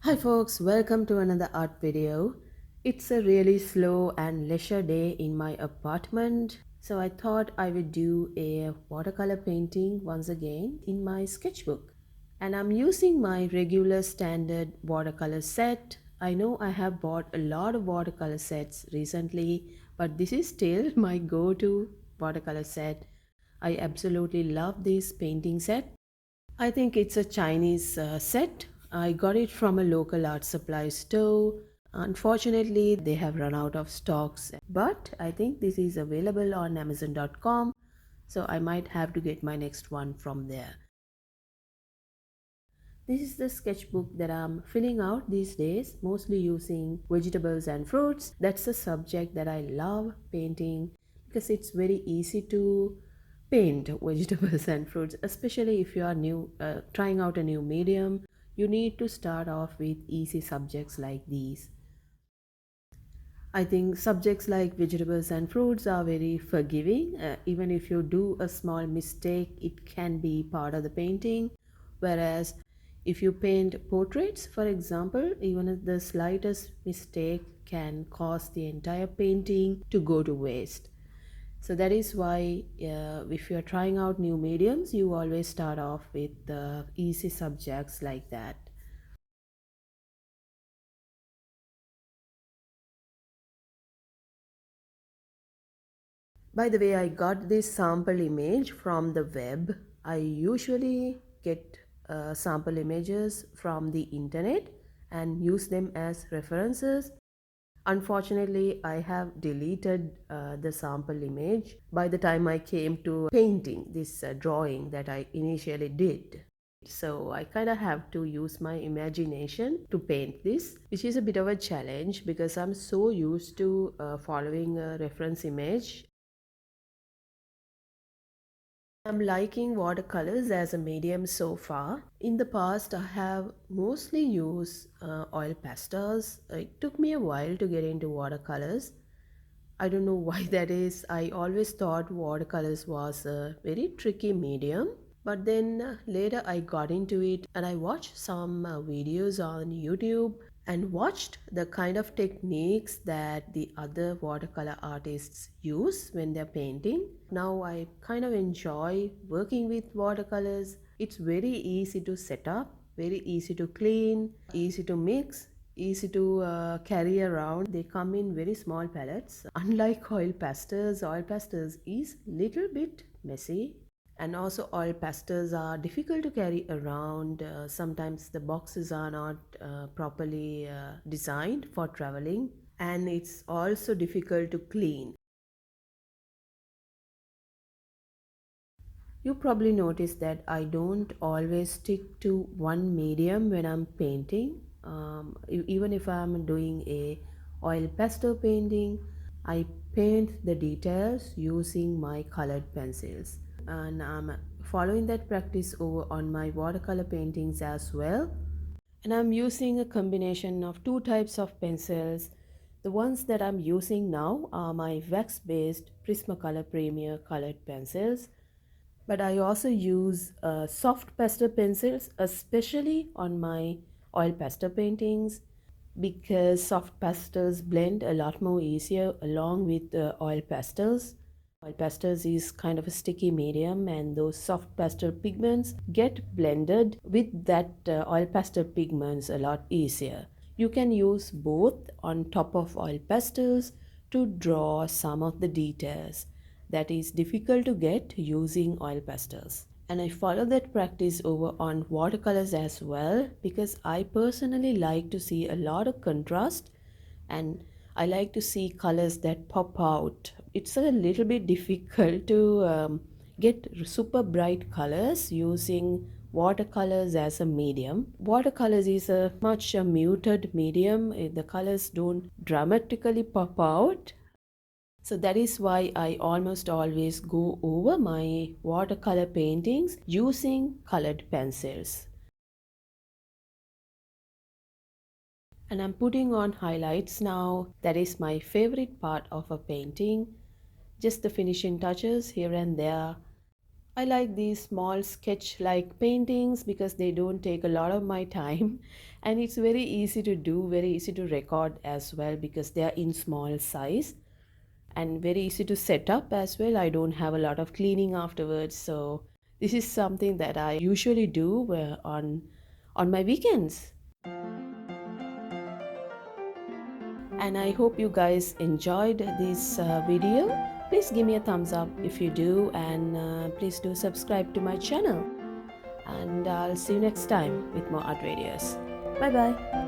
Hi folks, welcome to another art video. It's a really slow and leisure day in my apartment, so I thought I would do a watercolor painting once again in my sketchbook. And I'm using my regular standard watercolor set. I know I have bought a lot of watercolor sets recently, but this is still my go-to watercolor set. I absolutely love this painting set. I think it's a Chinese set. I got it from a local art supply store. Unfortunately, they have run out of stocks, but I think this is available on Amazon.com, so I might have to get my next one from there. This is the sketchbook that I'm filling out these days, mostly using vegetables and fruits. That's a subject that I love painting because it's very easy to paint vegetables and fruits, especially if you are new, trying out a new medium. You need to start off with easy subjects like these. I think subjects like vegetables and fruits are very forgiving. Even if you do a small mistake, it can be part of the painting. Whereas if you paint portraits, for example, even the slightest mistake can cause the entire painting to go to waste. So that is why if you're trying out new mediums, you always start off with easy subjects like that. By the way, I got this sample image from the web. I usually get sample images from the internet and use them as references. Unfortunately, I have deleted the sample image by the time I came to painting this drawing that I initially did. So I kind of have to use my imagination to paint this, which is a bit of a challenge because I'm so used to following a reference image. I'm liking watercolors as a medium so far. In the past, I have mostly used oil pastels. It took me a while to get into watercolors. I don't know why that is. I always thought watercolors was a very tricky medium. But then later I got into it and I watched some videos on YouTube and watched the kind of techniques that the other watercolor artists use when they're painting. Now I kind of enjoy working with watercolors. It's very easy to set up, very easy to clean, easy to mix, easy to carry around. They come in very small palettes. Unlike oil pastels is little bit messy, and also oil pastels are difficult to carry around. Sometimes the boxes are not properly designed for traveling, and it's also difficult to clean. You probably noticed that I don't always stick to one medium when I'm painting. Even if I'm doing a oil pastel painting, I paint the details using my colored pencils, and I'm following that practice over on my watercolor paintings as well. And I'm using a combination of two types of pencils. The ones that I'm using now are my wax based Prismacolor Premier colored pencils, but I also use soft pastel pencils, especially on my oil pastel paintings, because soft pastels blend a lot more easier along with the oil pastels. Oil pastels is kind of a sticky medium, and those soft pastel pigments get blended with that oil pastel pigments a lot easier. You can use both on top of oil pastels to draw some of the details that is difficult to get using oil pastels. And I follow that practice over on watercolors as well because I personally like to see a lot of contrast, and I like to see colors that pop out. It's a little bit difficult to get super bright colors using watercolors as a medium. Watercolors is a much muted medium. The colors don't dramatically pop out, so that is why I almost always go over my watercolor paintings using colored pencils. And I'm putting on highlights now. That is my favorite part of a painting. Just the finishing touches here and there. I like these small sketch like paintings because they don't take a lot of my time and it's very easy to do, very easy to record as well because they are in small size and very easy to set up as well. I don't have a lot of cleaning afterwards. So this is something that I usually do on my weekends. And I hope you guys enjoyed this video. Please give me a thumbs up if you do, and please do subscribe to my channel. And I'll see you next time with more art videos. Bye bye.